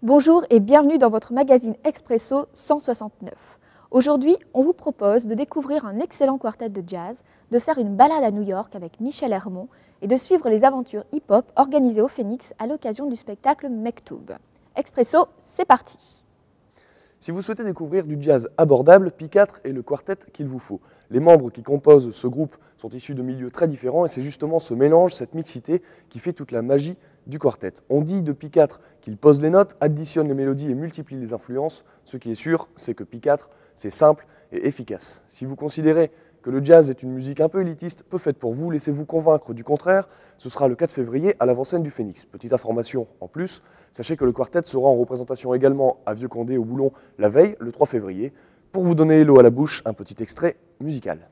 Bonjour et bienvenue dans votre magazine Expresso 169. Aujourd'hui, on vous propose de découvrir un excellent quartet de jazz, de faire une balade à New York avec Michel Hermont et de suivre les aventures hip-hop organisées au Phoenix à l'occasion du spectacle Mektoub. Expresso, c'est parti! Si vous souhaitez découvrir du jazz abordable, P4 est le quartet qu'il vous faut. Les membres qui composent ce groupe sont issus de milieux très différents et c'est justement ce mélange, cette mixité qui fait toute la magie du quartet. On dit de P4 qu'il pose les notes, additionne les mélodies et multiplie les influences. Ce qui est sûr, c'est que P4, c'est simple et efficace. Si vous considérez que le jazz est une musique un peu élitiste, peu faite pour vous, laissez-vous convaincre du contraire, ce sera le 4 février à l'avant-scène du Phoenix. Petite information en plus, sachez que le quartet sera en représentation également à Vieux-Condé au Boulon la veille, le 3 février. Pour vous donner l'eau à la bouche, un petit extrait musical.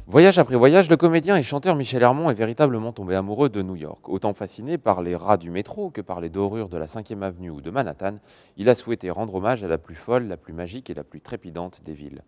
Voyage après voyage, le comédien et chanteur Michel Hermont est véritablement tombé amoureux de New York. Autant fasciné par les rats du métro que par les dorures de la 5e avenue ou de Manhattan, il a souhaité rendre hommage à la plus folle, la plus magique et la plus trépidante des villes.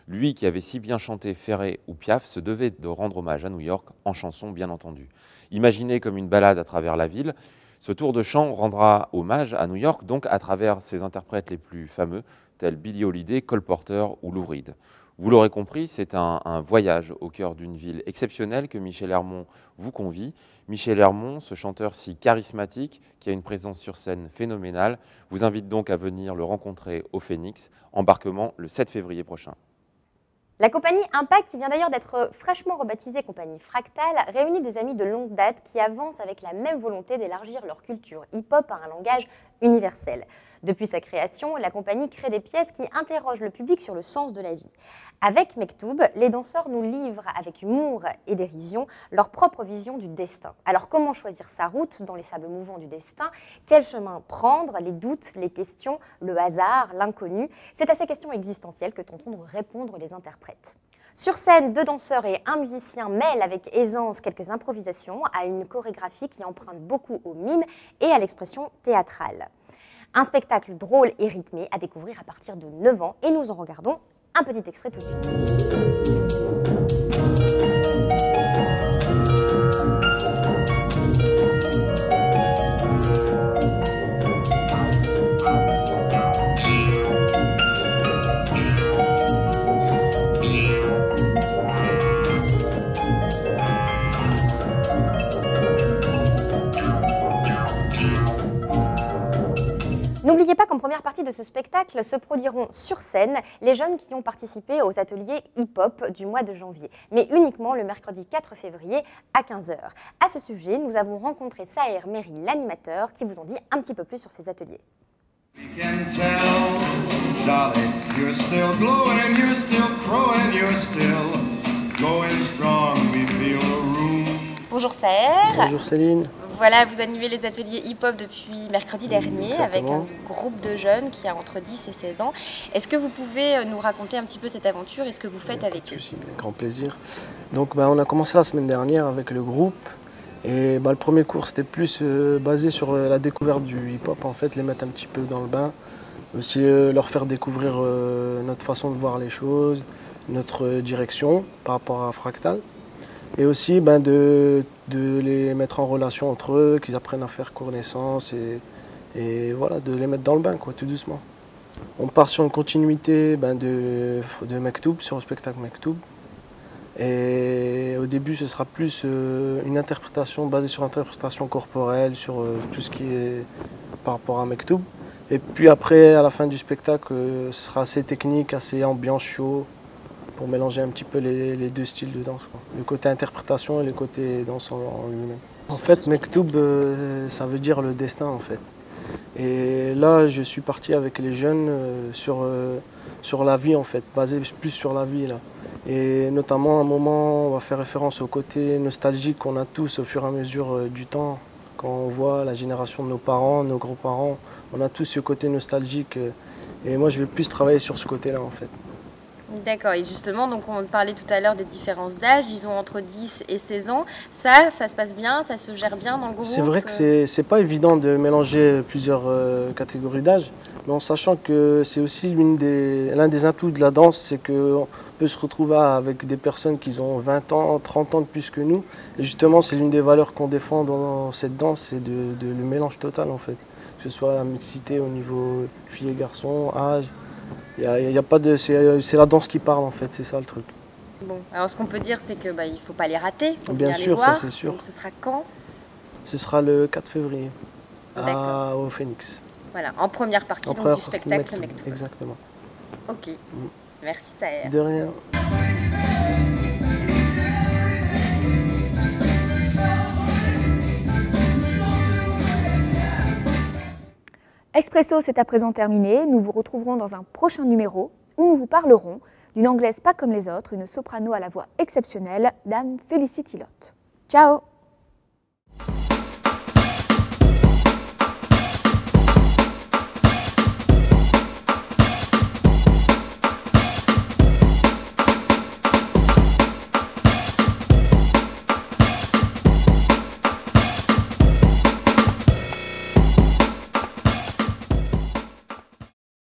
Lui qui avait si bien chanté Ferré ou Piaf se devait de rendre hommage à New York en chanson bien entendu. Imaginé comme une balade à travers la ville, ce tour de chant rendra hommage à New York donc à travers ses interprètes les plus fameux tels Billie Holiday, Cole Porter ou Lou Reed. Vous l'aurez compris, c'est un voyage au cœur d'une ville exceptionnelle que Michel Hermont vous convie. Michel Hermont, ce chanteur si charismatique, qui a une présence sur scène phénoménale, vous invite donc à venir le rencontrer au Phoenix, embarquement le 7 février prochain. La compagnie Impact, qui vient d'ailleurs d'être fraîchement rebaptisée compagnie Fractal, réunit des amis de longue date qui avancent avec la même volonté d'élargir leur culture hip-hop à un langage universel. Depuis sa création, la compagnie crée des pièces qui interrogent le public sur le sens de la vie. Avec Mektoub, les danseurs nous livrent avec humour et dérision leur propre vision du destin. Alors comment choisir sa route dans les sables mouvants du destin? Quel chemin prendre? Les doutes, les questions, le hasard, l'inconnu? C'est à ces questions existentielles que tenteront de répondre les interprètes. Sur scène, 2 danseurs et 1 musicien mêlent avec aisance quelques improvisations à une chorégraphie qui emprunte beaucoup au mime et à l'expression théâtrale. Un spectacle drôle et rythmé à découvrir à partir de 9 ans et nous en regardons un petit extrait tout de suite. N'oubliez pas qu'en première partie de ce spectacle se produiront sur scène les jeunes qui ont participé aux ateliers hip-hop du mois de janvier, mais uniquement le mercredi 4 février à 15 h. À ce sujet, nous avons rencontré Saher Meri, l'animateur, qui vous en dit un petit peu plus sur ces ateliers. Bonjour Saher. Bonjour Céline. Voilà, vous animez les ateliers hip-hop depuis mercredi dernier. Exactement. Avec un groupe de jeunes qui a entre 10 et 16 ans. Est-ce que vous pouvez nous raconter un petit peu cette aventure et ce que vous faites avec eux? Avec grand plaisir. Donc on a commencé la semaine dernière avec le groupe et le premier cours c'était plus basé sur la découverte du hip-hop, en fait, les mettre un petit peu dans le bain, aussi leur faire découvrir notre façon de voir les choses, notre direction par rapport à Fractal. Et aussi de les mettre en relation entre eux, qu'ils apprennent à faire connaissance et voilà, de les mettre dans le bain, quoi, tout doucement. On part sur une continuité de Mektoub, sur le spectacle Mektoub. Et au début, ce sera plus une interprétation basée sur l'interprétation corporelle, sur tout ce qui est par rapport à Mektoub. Et puis après, à la fin du spectacle, ce sera assez technique, assez ambiance show, pour mélanger un petit peu les 2 styles de danse, quoi. Le côté interprétation et le côté danse en lui-même. En fait, Mektoub, ça veut dire le destin, en fait. Et là, je suis parti avec les jeunes sur la vie, en fait, basé plus sur la vie, là. Et notamment, à un moment, on va faire référence au côté nostalgique qu'on a tous au fur et à mesure du temps. Quand on voit la génération de nos parents, nos grands-parents, on a tous ce côté nostalgique. Et moi, je vais plus travailler sur ce côté-là, en fait. D'accord, et justement, donc on parlait tout à l'heure des différences d'âge, ils ont entre 10 et 16 ans. Ça se passe bien, ça se gère bien dans le groupe? C'est vrai que c'est pas évident de mélanger plusieurs catégories d'âge, mais en sachant que c'est aussi l'un des atouts de la danse, c'est qu'on peut se retrouver avec des personnes qui ont 20 ans, 30 ans de plus que nous. Et justement, c'est l'une des valeurs qu'on défend dans cette danse, c'est le mélange total, en fait. Que ce soit la mixité au niveau filles et garçons, âge. Y a pas de, c'est la danse qui parle, en fait, c'est ça le truc. Bon, alors ce qu'on peut dire, c'est que il faut pas les rater, il faut Bien bien sûr, les voir. ça c'est sûr. Donc ce sera quand? Ce sera le 4 février au Phoenix. Voilà, en première partie En donc, première du partie, spectacle Mektoub. Exactement. Ok, merci Saher. De rien. Expresso, c'est à présent terminé. Nous vous retrouverons dans un prochain numéro où nous vous parlerons d'une anglaise pas comme les autres, une soprano à la voix exceptionnelle, Dame Felicity Lott. Ciao!